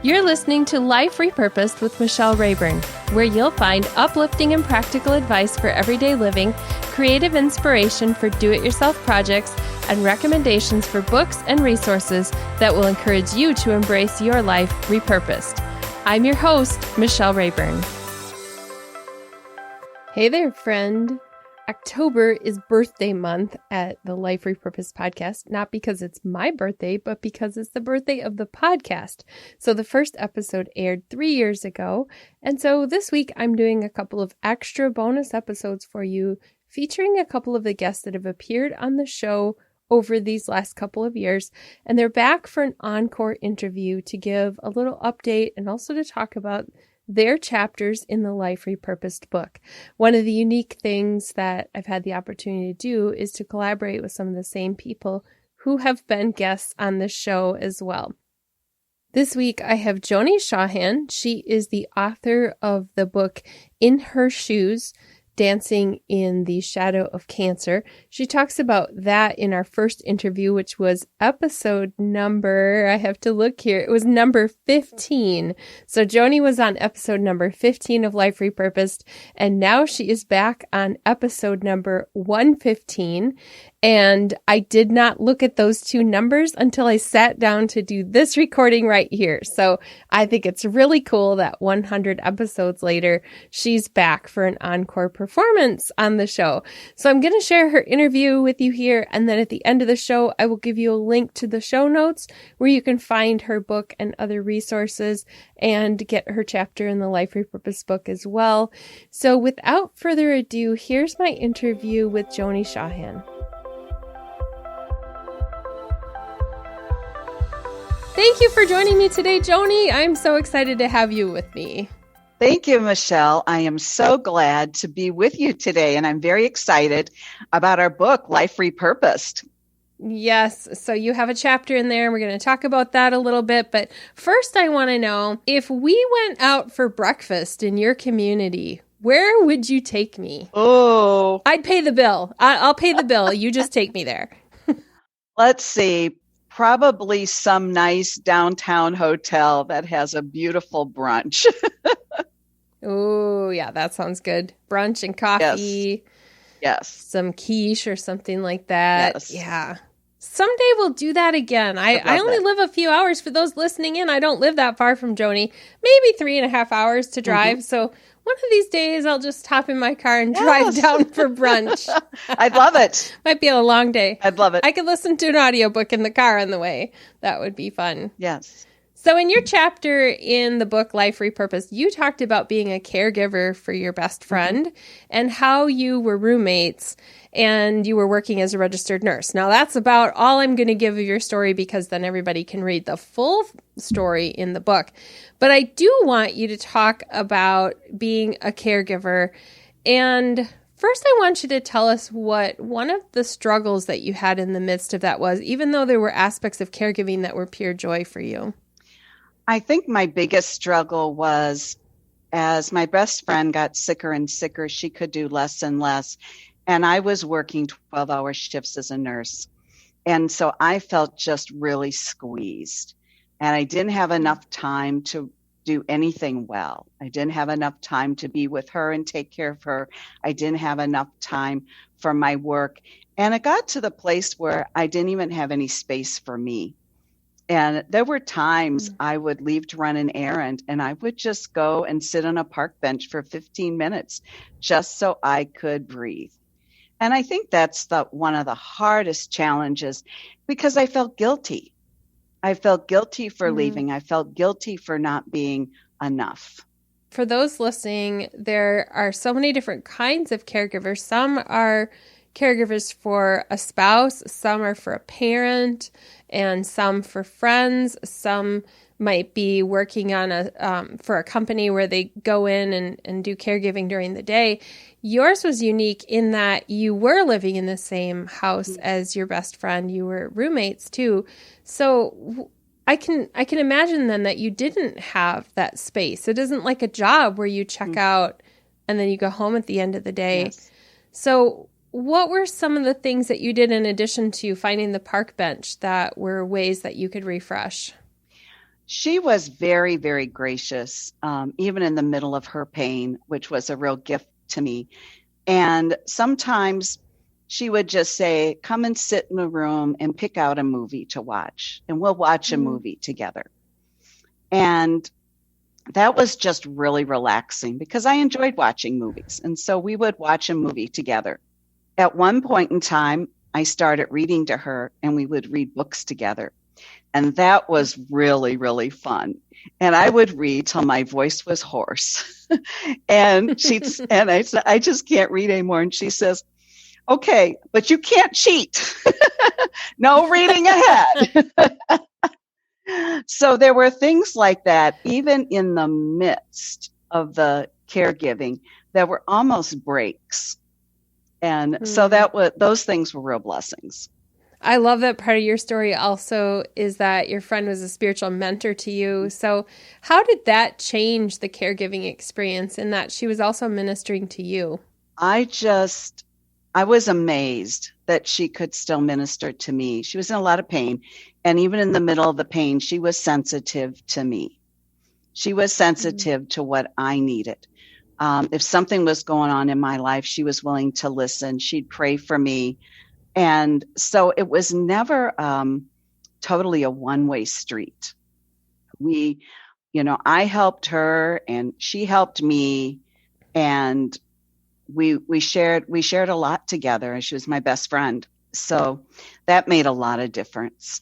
You're listening to Life Repurposed with Michelle Rayburn, where you'll find uplifting and practical advice for everyday living, creative inspiration for do-it-yourself projects, and recommendations for books and resources that will encourage you to embrace your life repurposed. I'm your host, Michelle Rayburn. Hey there, friend. October is birthday month at the Life Repurposed podcast, not because it's my birthday, but because it's the birthday of the podcast. So the first episode aired 3 years ago. And so this week I'm doing a couple of extra bonus episodes for you, featuring a couple of the guests that have appeared on the show over these last couple of years. And they're back for an encore interview to give a little update and also to talk about their chapters in the Life Repurposed book. One of the unique things that I've had the opportunity to do is to collaborate with some of the same people who have been guests on this show as well. This week I have Joanie Shawhan. She is the author of the book In Her Shoes, Dancing in the Shadow of Cancer. She talks about that in our first interview, which was episode number, I have to look here, it was number 15. So Joanie was on episode number 15 of Life Repurposed, and now she is back on episode number 115. And I did not look at those two numbers until I sat down to do this recording right here. So I think it's really cool that 100 episodes later, she's back for an encore performance on the show. So I'm going to share her interview with you here. And then at the end of the show, I will give you a link to the show notes where you can find her book and other resources and get her chapter in the Life Repurposed book as well. So without further ado, here's my interview with Joanie Shawhan. Thank you for joining me today, Joanie. I'm so excited to have you with me. Thank you, Michelle. I am so glad to be with you today, and I'm very excited about our book, Life Repurposed. Yes, so you have a chapter in there. We're going to talk about that a little bit, but first I want to know, if we went out for breakfast in your community, where would you take me? Oh, I'd pay the bill. I'll pay the bill. You just take me there. Let's see. Probably some nice downtown hotel that has a beautiful brunch. Oh, yeah, that sounds good. Brunch and coffee. Yes. Some quiche or something like that. Yes. Yeah. Someday we'll do that again. I only live a few hours. For those listening in, I don't live that far from Joanie. Maybe 3.5 hours to drive. Mm-hmm. So one of these days, I'll just hop in my car and drive down for brunch. I'd love it. Might be a long day. I'd love it. I could listen to an audiobook in the car on the way. That would be fun. Yes. So in your chapter in the book, Life Repurposed, you talked about being a caregiver for your best friend and how you were roommates and you were working as a registered nurse. Now, that's about all I'm going to give of your story because then everybody can read the full story in the book. But I do want you to talk about being a caregiver. And first, I want you to tell us what one of the struggles that you had in the midst of that was, even though there were aspects of caregiving that were pure joy for you. I think my biggest struggle was as my best friend got sicker and sicker, she could do less and less. And I was working 12-hour shifts as a nurse. And so I felt just really squeezed. And I didn't have enough time to do anything well. I didn't have enough time to be with her and take care of her. I didn't have enough time for my work. And it got to the place where I didn't even have any space for me. And there were times I would leave to run an errand and I would just go and sit on a park bench for 15 minutes just so I could breathe. And I think that's one of the hardest challenges because I felt guilty. I felt guilty for leaving. I felt guilty for not being enough. For those listening, there are so many different kinds of caregivers. Some are caregivers for a spouse, some are for a parent, and some for friends. Some might be working on for a company where they go in and do caregiving during the day. Yours was unique in that you were living in the same house as your best friend. You were roommates too. So I can imagine then that you didn't have that space. It isn't like a job where you check out and then you go home at the end of the day. Yes. So what were some of the things that you did in addition to finding the park bench that were ways that you could refresh? She was very, very gracious, even in the middle of her pain, which was a real gift to me. And sometimes she would just say, come and sit in a room and pick out a movie to watch, and we'll watch a movie together. And that was just really relaxing because I enjoyed watching movies. And so we would watch a movie together. At one point in time, I started reading to her, and we would read books together. And that was really, really fun. And I would read till my voice was hoarse. And I said, I just can't read anymore. And she says, okay, but you can't cheat. No reading ahead. So there were things like that, even in the midst of the caregiving, that were almost breaks. And so those things were real blessings. I love that part of your story also is that your friend was a spiritual mentor to you. So how did that change the caregiving experience in that she was also ministering to you? I was amazed that she could still minister to me. She was in a lot of pain. And even in the middle of the pain, she was sensitive to me. She was sensitive to what I needed. If something was going on in my life, she was willing to listen. She'd pray for me. And so it was never totally a one-way street. I helped her and she helped me, and we shared a lot together, and she was my best friend. So that made a lot of difference.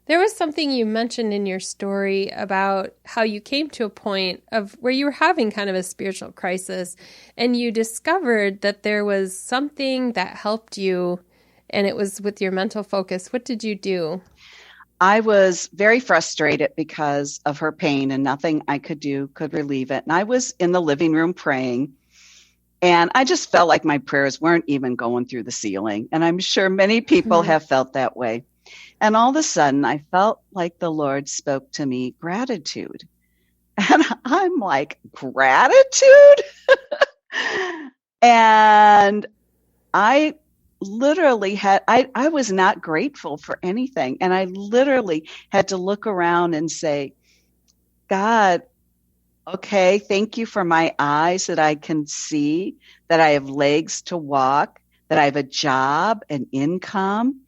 There was something you mentioned in your story about how you came to a point of where you were having kind of a spiritual crisis, and you discovered that there was something that helped you, and it was with your mental focus. What did you do? I was very frustrated because of her pain, and nothing I could do could relieve it. And I was in the living room praying, and I just felt like my prayers weren't even going through the ceiling. And I'm sure many people have felt that way. And all of a sudden, I felt like the Lord spoke to me, gratitude. And I'm like, gratitude? And I literally I was not grateful for anything. And I literally had to look around and say, God, okay, thank you for my eyes that I can see, that I have legs to walk, that I have a job, an income,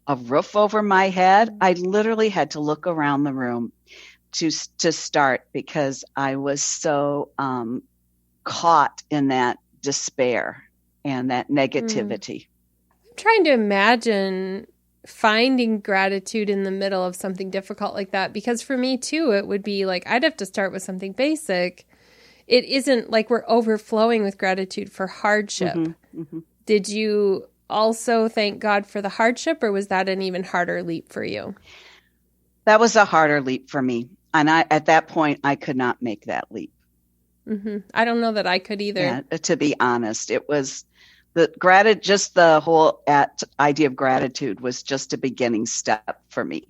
a roof over my head. I literally had to look around the room to start, because I was so caught in that despair and that negativity. I'm trying to imagine finding gratitude in the middle of something difficult like that, because for me too, it would be like I'd have to start with something basic. It isn't like we're overflowing with gratitude for hardship. Did you also thank God for the hardship, or was that an even harder leap for you? That was a harder leap for me. And at that point, I could not make that leap. I don't know that I could either. Yeah, to be honest, it was just the whole idea of gratitude was just a beginning step for me.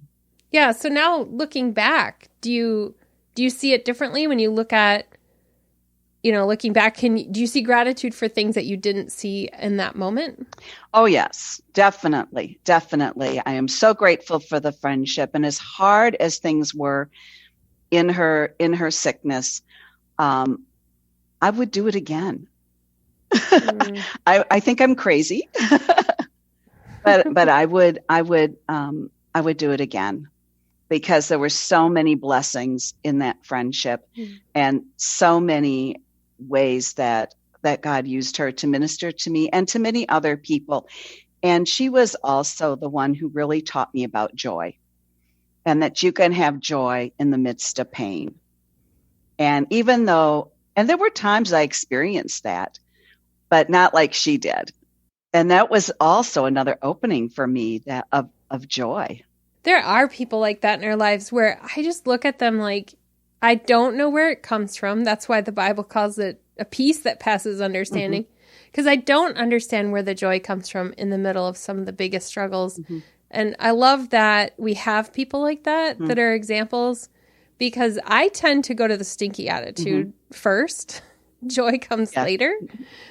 Yeah. So now looking back, do you see it differently when you look at, looking back, do you see gratitude for things that you didn't see in that moment? Oh, yes, definitely. Definitely. I am so grateful for the friendship. And as hard as things were in her sickness, I would do it again. I think I'm crazy, but I would do it again, because there were so many blessings in that friendship, and so many ways that God used her to minister to me and to many other people. And she was also the one who really taught me about joy, and that you can have joy in the midst of pain. And and there were times I experienced that, but not like she did. And that was also another opening for me of joy. There are people like that in our lives where I just look at them like, I don't know where it comes from. That's why the Bible calls it a peace that passes understanding. Because I don't understand where the joy comes from in the middle of some of the biggest struggles. And I love that we have people like that that are examples, because I tend to go to the stinky attitude first. Joy comes later.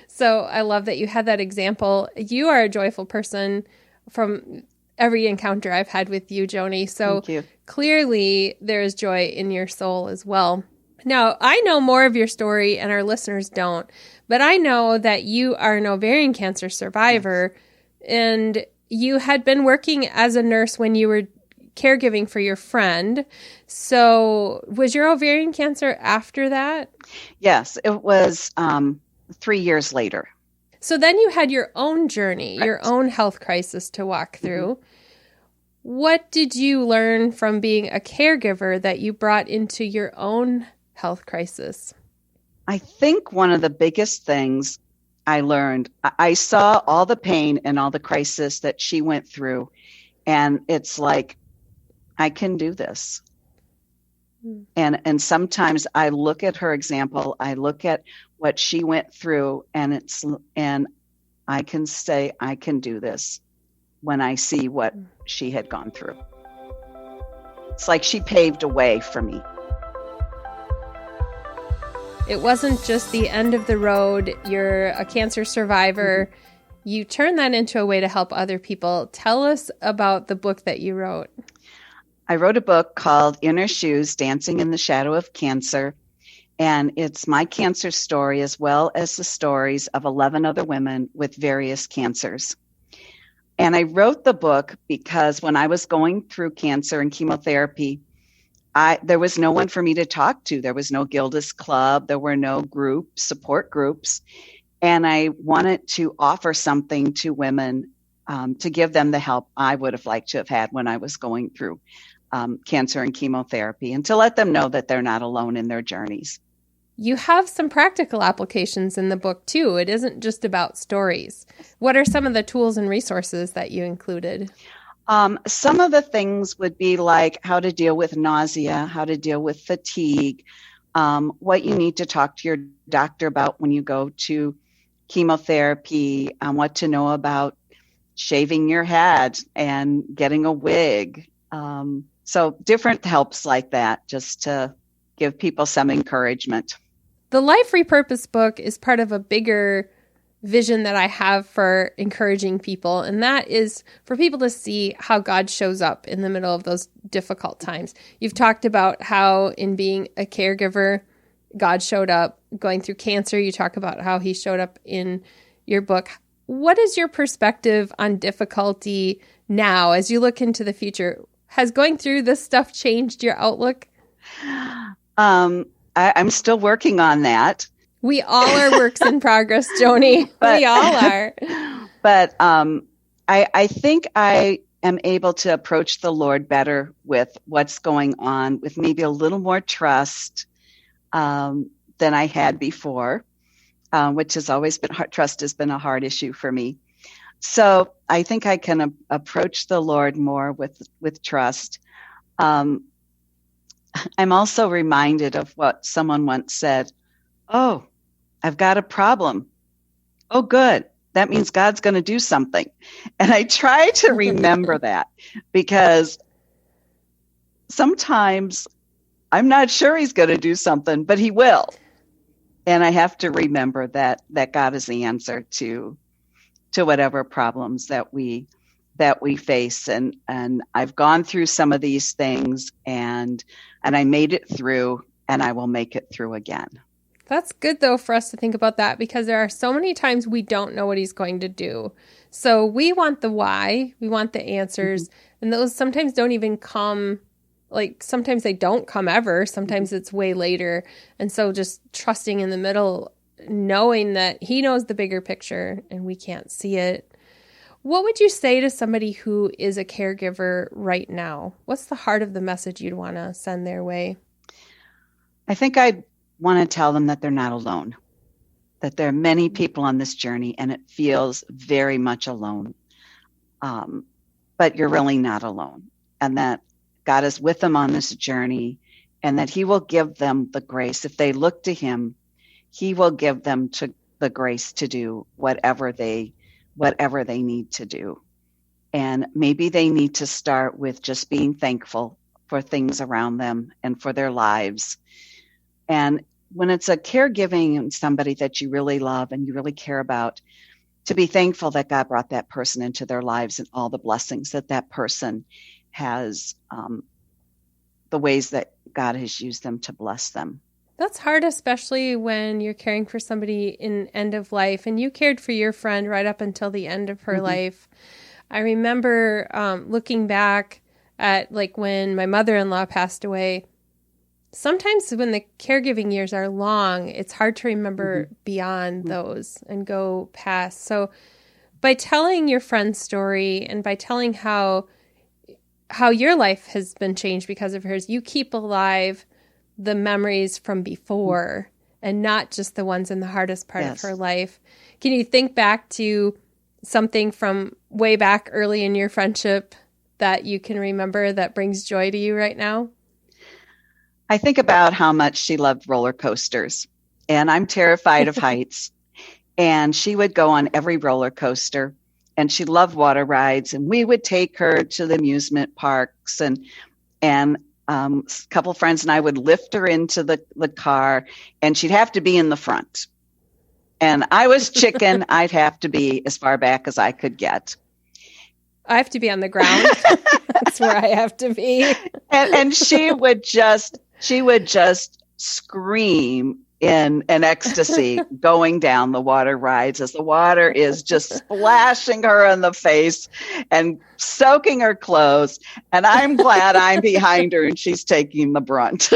So I love that you had that example. You are a joyful person from every encounter I've had with you, Joanie. So clearly there is joy in your soul as well. Now, I know more of your story and our listeners don't, but I know that you are an ovarian cancer survivor. Yes. And you had been working as a nurse when you were caregiving for your friend. So was your ovarian cancer after that? Yes, it was 3 years later. So then you had your own journey, Right. Your own health crisis to walk through. What did you learn from being a caregiver that you brought into your own health crisis? I think one of the biggest things I learned, I saw all the pain and all the crisis that she went through. And it's like, I can do this. And sometimes I look at her example, I look at what she went through, and I can say, I can do this when I see what she had gone through. It's like she paved a way for me. It wasn't just the end of the road. You're a cancer survivor. You turned that into a way to help other people. Tell us about the book that you wrote. I wrote a book called Inner Shoes, Dancing in the Shadow of Cancer. And it's my cancer story as well as the stories of 11 other women with various cancers. And I wrote the book because when I was going through cancer and chemotherapy, there was no one for me to talk to. There was no Gilda's Club. There were no support groups. And I wanted to offer something to women to give them the help I would have liked to have had when I was going through cancer and chemotherapy, and to let them know that they're not alone in their journeys. You have some practical applications in the book, too. It isn't just about stories. What are some of the tools and resources that you included? Some of the things would be like how to deal with nausea, how to deal with fatigue, what you need to talk to your doctor about when you go to chemotherapy, what to know about shaving your head and getting a wig. So different helps like that, just to give people some encouragement. The Life Repurposed book is part of a bigger vision that I have for encouraging people, and that is for people to see how God shows up in the middle of those difficult times. You've talked about how in being a caregiver, God showed up. Going through cancer, you talk about how he showed up in your book. What is your perspective on difficulty now as you look into the future? Has going through this stuff changed your outlook? I'm still working on that. We all are works in progress, Joanie. We all are. But I think I am able to approach the Lord better with what's going on, with maybe a little more trust than I had before, which has always been hard. Trust has been a hard issue for me. So I think I can approach the Lord more with trust. I'm also reminded of what someone once said. Oh, I've got a problem. Oh, good. That means God's going to do something. And I try to remember that, because sometimes I'm not sure he's going to do something, but he will. And I have to remember that God is the answer to whatever problems that we face. And I've gone through some of these things, and I made it through, and I will make it through again. That's good, though, for us to think about that, because there are so many times we don't know what he's going to do. So we want the why, we want the answers, and those sometimes don't even come, like sometimes they don't come ever, sometimes it's way later. And so just trusting in the middle, knowing that he knows the bigger picture and we can't see it. What would you say to somebody who is a caregiver right now? What's the heart of the message you'd want to send their way? I think I want to tell them that they're not alone, that there are many people on this journey, and it feels very much alone. But you're really not alone, and that God is with them on this journey, and that he will give them the grace. If they look to him, he will give them the grace to do whatever they need to do. And maybe they need to start with just being thankful for things around them and for their lives. And when it's a caregiving and somebody that you really love and you really care about, to be thankful that God brought that person into their lives and all the blessings that person has the ways that God has used them to bless them. That's hard, especially when you're caring for somebody in end of life, and you cared for your friend right up until the end of her life. I remember looking back at like when my mother-in-law passed away. Sometimes when the caregiving years are long, it's hard to remember beyond those and go past. So by telling your friend's story and by telling how your life has been changed because of hers, you keep alive the memories from before and not just the ones in the hardest part of her life. Can you think back to something from way back early in your friendship that you can remember that brings joy to you right now? I think about how much she loved roller coasters, and I'm terrified of heights. And she would go on every roller coaster, and she loved water rides, and we would take her to the amusement parks, and a couple of friends and I would lift her into the car, and she'd have to be in the front. And I was chicken. I'd have to be as far back as I could get. I have to be on the ground. That's where I have to be. And she would just scream in an ecstasy going down the water rides as the water is just splashing her in the face and soaking her clothes. And I'm glad I'm behind her and she's taking the brunt.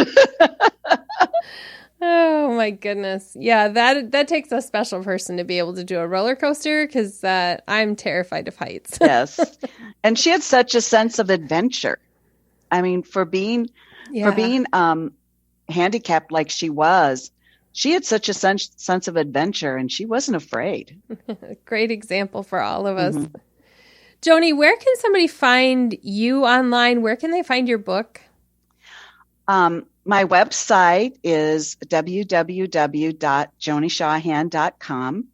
Oh my goodness. Yeah, that takes a special person to be able to do a roller coaster, because I'm terrified of heights. Yes. And she had such a sense of adventure. I mean, for being handicapped like she was, she had such a sense of adventure, and she wasn't afraid. Great example for all of us. Joanie, where can somebody find you online? Where can they find your book? My website is www.joanieshawhan.com.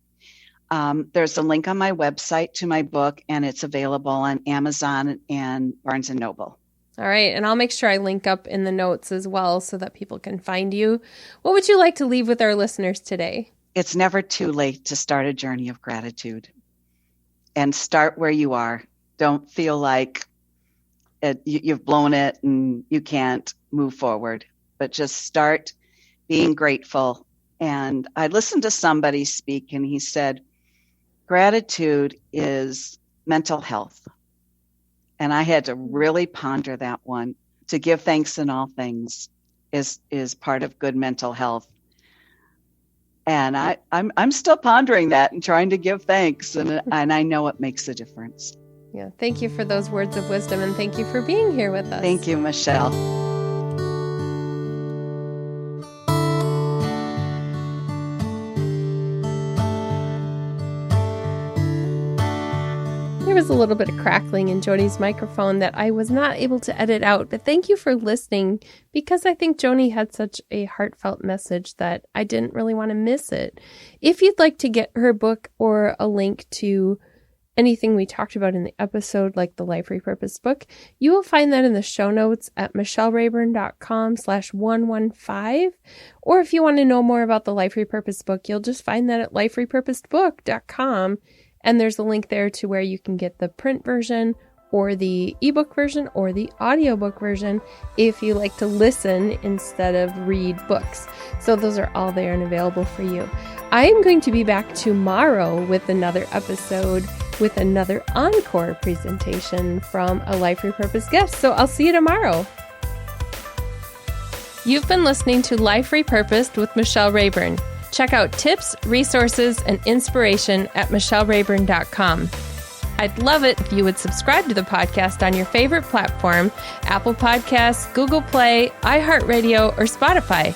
There's a link on my website to my book, and it's available on Amazon and Barnes & Noble. All right. And I'll make sure I link up in the notes as well so that people can find you. What would you like to leave with our listeners today? It's never too late to start a journey of gratitude, and start where you are. Don't feel like you've blown it and you can't move forward, but just start being grateful. And I listened to somebody speak, and he said, gratitude is mental health. And I had to really ponder that one. To give thanks in all things is part of good mental health. And I'm still pondering that and trying to give thanks. And I know it makes a difference. Yeah. Thank you for those words of wisdom, and thank you for being here with us. Thank you, Michelle. There was a little bit of crackling in Joanie's microphone that I was not able to edit out, but thank you for listening, because I think Joanie had such a heartfelt message that I didn't really want to miss it. If you'd like to get her book or a link to anything we talked about in the episode, like the Life Repurposed book, you will find that in the show notes at michellerayburn.com/115. Or if you want to know more about the Life Repurposed book, you'll just find that at liferepurposedbook.com. And there's a link there to where you can get the print version or the ebook version or the audiobook version if you like to listen instead of read books. So those are all there and available for you. I am going to be back tomorrow with another episode with another encore presentation from a Life Repurposed guest. So I'll see you tomorrow. You've been listening to Life Repurposed with Michelle Rayburn. Check out tips, resources, and inspiration at michellerayburn.com. I'd love it if you would subscribe to the podcast on your favorite platform, Apple Podcasts, Google Play, iHeartRadio, or Spotify.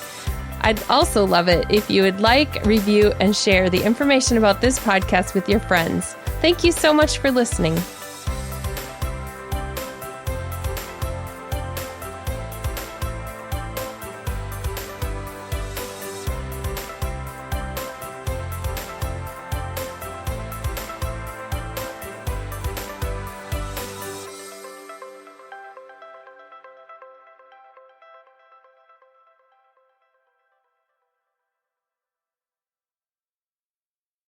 I'd also love it if you would like, review, and share the information about this podcast with your friends. Thank you so much for listening.